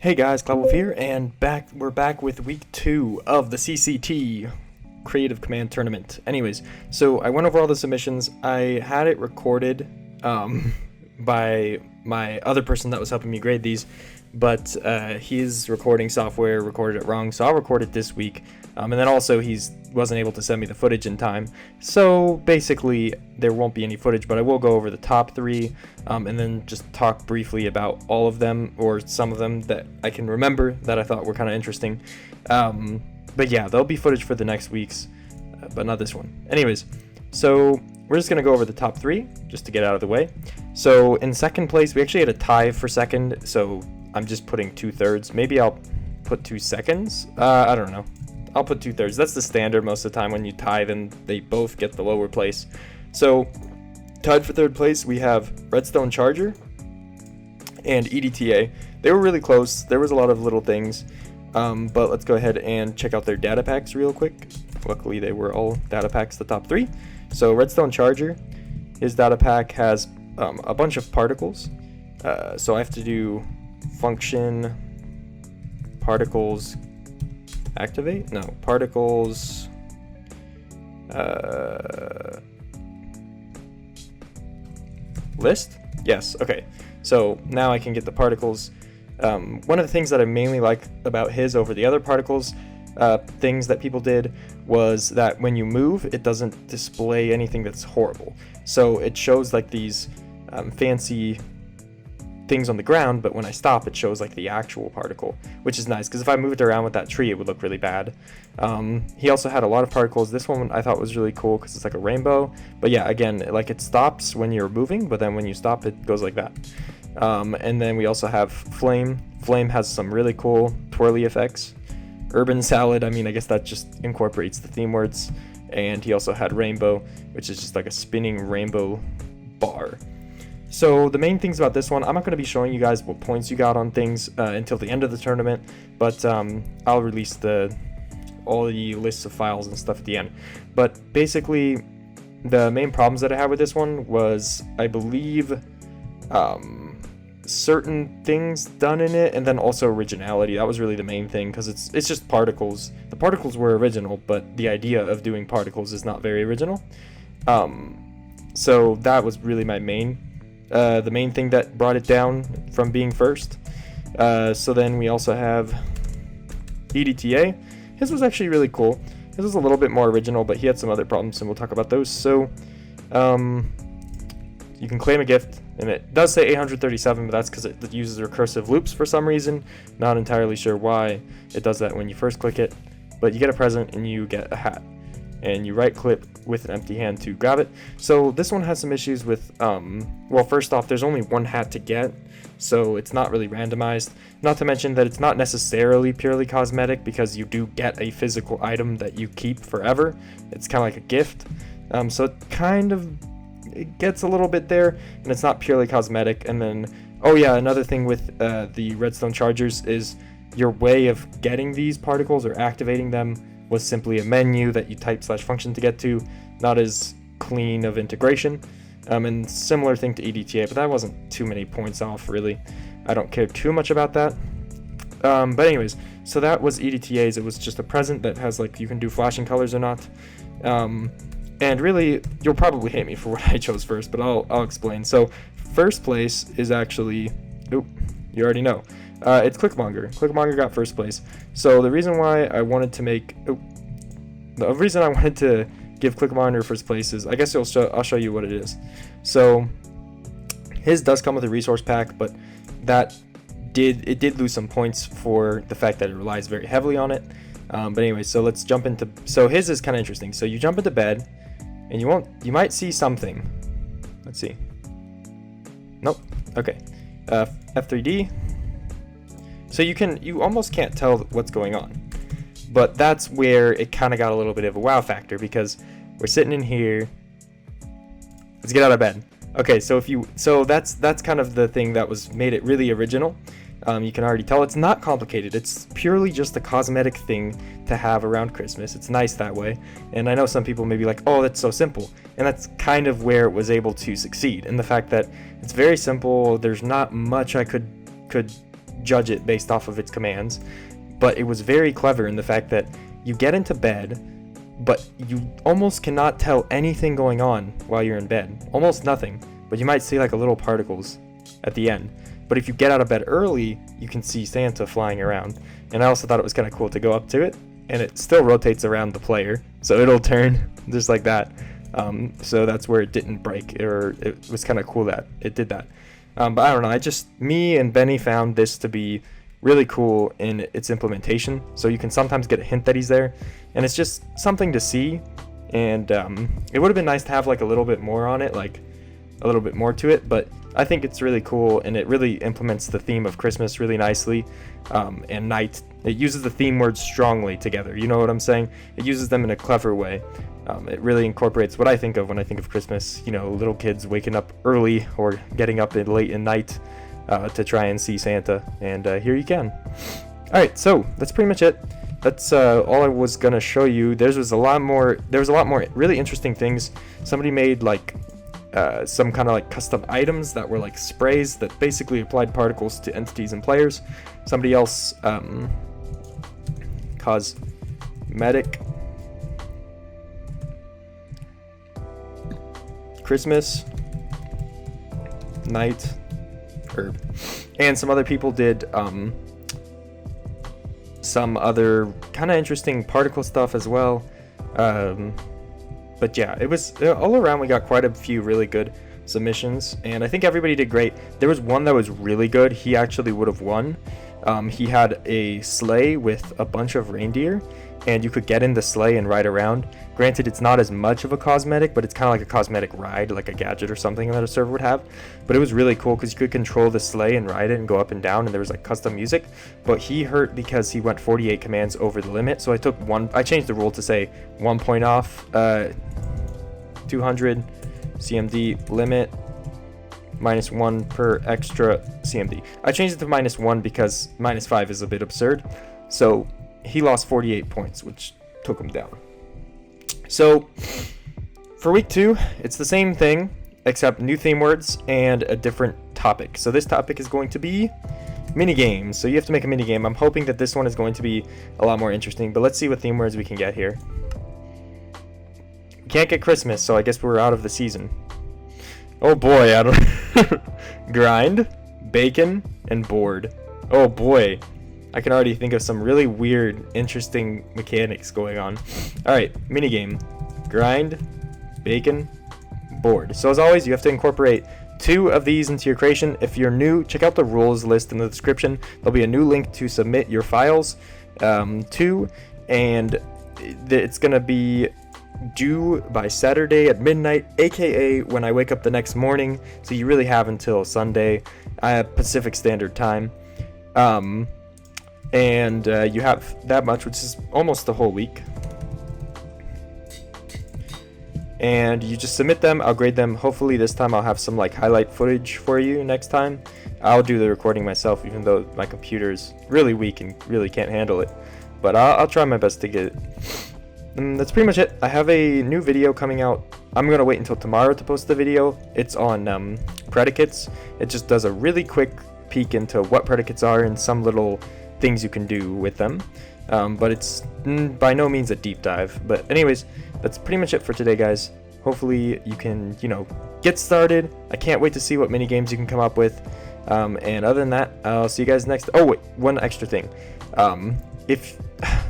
Hey guys, Cloudwolf here, and we're back with week 2 of the CCT Creative Command Tournament. Anyways, so I went over all the submissions. I had it recorded by my other person that was helping me grade these, but his recording software recorded it wrong, so I'll record it this week. And then also he wasn't able to send me the footage in time, so basically there won't be any footage, but I will go over the top 3 and then just talk briefly about all of them, or some of them that I can remember that I thought were kind of interesting. But yeah, there'll be footage for the next week's, but not this one. Anyways, so we're just going to go over the top 3 just to get out of the way. So in second place, we actually had a tie for second, so I'm just putting 2/3. Maybe I'll put 2 seconds. I don't know. I'll put 2/3. That's the standard most of the time. When you tie them, they both get the lower place. So tied for third place, we have Redstone Charger and EDTA. They were really close. There was a lot of little things, but let's go ahead and check out their data packs real quick. Luckily, they were all data packs, the top 3. So Redstone Charger, his data pack has a bunch of particles. So I have to do function particles activate? No, particles list? Yes, okay. So now I can get the particles. One of the things that I mainly like about his over the other particles things that people did was that when you move, it doesn't display anything that's horrible. So it shows like these fancy things on the ground, but when I stop, it shows like the actual particle, which is nice, because if I moved around with that tree, it would look really bad. He also had a lot of particles. This one I thought was really cool because it's like a rainbow, but yeah, again, like it stops when you're moving, but then when you stop, it goes like that. And then we also have Flame. Flame has some really cool twirly effects. Urban Salad, I mean, I guess that just incorporates the theme words. And he also had Rainbow, which is just like a spinning rainbow bar. So the main things about this one, I'm not going to be showing you guys what points you got on things until the end of the tournament, but I'll release all the lists of files and stuff at the end. But basically, the main problems that I had with this one was, I believe, certain things done in it, and then also originality. That was really the main thing, because it's just particles. The particles were original, but the idea of doing particles is not very original. So that was really my the main thing that brought it down from being first. So then we also have EDTA. His was actually really cool. His was a little bit more original, but he had some other problems, and we'll talk about those. So you can claim a gift, and it does say 837, but that's because it uses recursive loops for some reason. Not entirely sure why it does that when you first click it, but you get a present and you get a hat, and you right click with an empty hand to grab it. So this one has some issues with, well, first off, there's only one hat to get, so it's not really randomized. Not to mention that it's not necessarily purely cosmetic, because you do get a physical item that you keep forever. It's kind of like a gift. So it gets a little bit there, and it's not purely cosmetic. And then, oh yeah, another thing with the Redstone Chargers is your way of getting these particles or activating them was simply a menu that you type /function to get to, not as clean of integration. And similar thing to EDTA, but that wasn't too many points off, really. I don't care too much about that. But anyways, so that was EDTA's. It was just a present that has, like, you can do flashing colors or not. And really, you'll probably hate me for what I chose first, but I'll explain. So first place is actually, you already know. It's Clickmonger. Clickmonger got first place. So the reason why I wanted to give Clickmonger first place is, I guess I'll show you what it is. So his does come with a resource pack, but it did lose some points for the fact that it relies very heavily on it. But anyway, so let's jump into, so his is kind of interesting. So you jump into bed, and you might see something. Let's see. Nope. Okay. F3D. So you almost can't tell what's going on, but that's where it kind of got a little bit of a wow factor, because we're sitting in here. Let's get out of bed. Okay, so that's kind of the thing that made it really original. You can already tell it's not complicated. It's purely just a cosmetic thing to have around Christmas. It's nice that way. And I know some people may be like, oh, that's so simple. And that's kind of where it was able to succeed. And the fact that it's very simple, there's not much I could judge it based off of its commands. But it was very clever in the fact that you get into bed, but you almost cannot tell anything going on while you're in bed. Almost nothing. But you might see like a little particles at the end. But if you get out of bed early, you can see Santa flying around. And I also thought it was kind of cool to go up to it, and it still rotates around the player, so it'll turn just like that. So that's where it didn't break, or it was kind of cool that it did that. But I don't know, me and Benny found this to be really cool in its implementation. So you can sometimes get a hint that he's there, and it's just something to see. And it would have been nice to have like a little bit more on it, like a little bit more to it, but I think it's really cool, and it really implements the theme of Christmas really nicely, and night. It uses the theme words strongly together, you know what I'm saying? It uses them in a clever way. It really incorporates what I think of when I think of Christmas, you know, little kids waking up early or getting up late in night to try and see Santa, and here you can. Alright, so that's pretty much it. That's all I was gonna show you. There was a lot more really interesting things. Somebody made like some kind of like custom items that were like sprays that basically applied particles to entities and players. Somebody else cosmetic Christmas night herb, and some other people did some other kind of interesting particle stuff as well. But yeah, it was all around. We got quite a few really good submissions, and I think everybody did great. There was one that was really good. He actually would have won. He had a sleigh with a bunch of reindeer, and you could get in the sleigh and ride around. Granted, it's not as much of a cosmetic, but it's kind of like a cosmetic ride, like a gadget or something that a server would have. But it was really cool because you could control the sleigh and ride it and go up and down, and there was like custom music. But he hurt because he went 48 commands over the limit, so I changed the rule to say 1 point off, 200 CMD limit, -1 per extra CMD. I changed it to -1 because -5 is a bit absurd. So he lost 48 points, which took him down. So for week 2, it's the same thing, except new theme words and a different topic. So this topic is going to be minigames. So you have to make a minigame. I'm hoping that this one is going to be a lot more interesting, but let's see what theme words we can get here. We can't get Christmas, so I guess we're out of the season. Oh boy, I don't grind, bacon, and board. Oh boy. I can already think of some really weird, interesting mechanics going on. Alright, minigame. Grind, bacon, board. So as always, you have to incorporate 2 of these into your creation. If you're new, check out the rules list in the description. There'll be a new link to submit your files to, and it's going to be due by Saturday at midnight, aka when I wake up the next morning. So you really have until Sunday Pacific Standard Time. And you have that much, which is almost the whole week. And you just submit them. I'll grade them. Hopefully this time I'll have some like highlight footage for you next time. I'll do the recording myself, even though my computer's really weak and really can't handle it. But I'll try my best to get it. And that's pretty much it. I have a new video coming out. I'm going to wait until tomorrow to post the video. It's on predicates. It just does a really quick peek into what predicates are and some little things you can do with them, but it's by no means a deep dive. But anyways, that's pretty much it for today, guys. Hopefully you can, get started. I can't wait to see what mini games you can come up with, and other than that, I'll see you guys next. Oh wait, one extra thing. If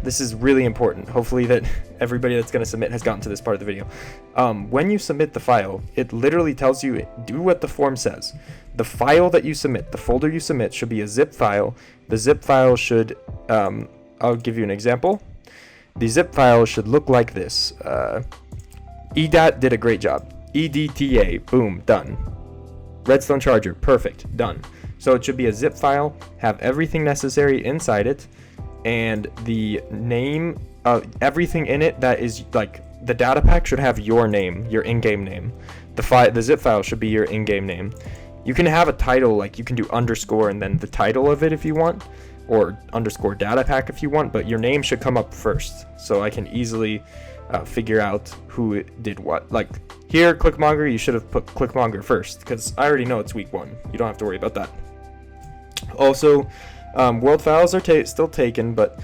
this is really important, hopefully that everybody that's going to submit has gotten to this part of the video. When you submit the file, it literally tells you do what the form says. The file that you submit, the folder you submit, should be a zip file. The zip file should, I'll give you an example. The zip file should look like this. EDAT did a great job. EDTA, boom, done. Redstone Charger, perfect, done. So it should be a zip file, have everything necessary inside it, and the name, everything in it that is like the data pack should have your name, your in-game name. The zip file should be your in-game name. You can have a title, like you can do underscore and then the title of it if you want, or underscore data pack if you want, but your name should come up first, so I can easily figure out who did what. Like here, Clickmonger, you should have put Clickmonger first, because I already know it's week 1. You don't have to worry about that. Also, World files are still taken, but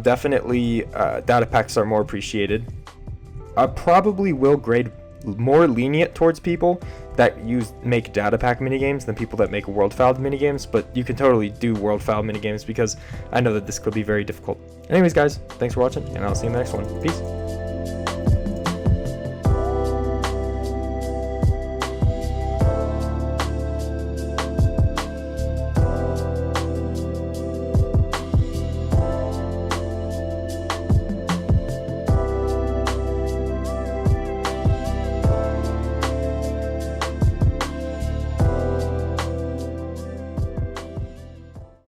definitely data packs are more appreciated. I probably will grade more lenient towards people that make data pack minigames than people that make world filed minigames, but you can totally do world filed minigames because I know that this could be very difficult. Anyways, guys, thanks for watching, and I'll see you in the next one. Peace.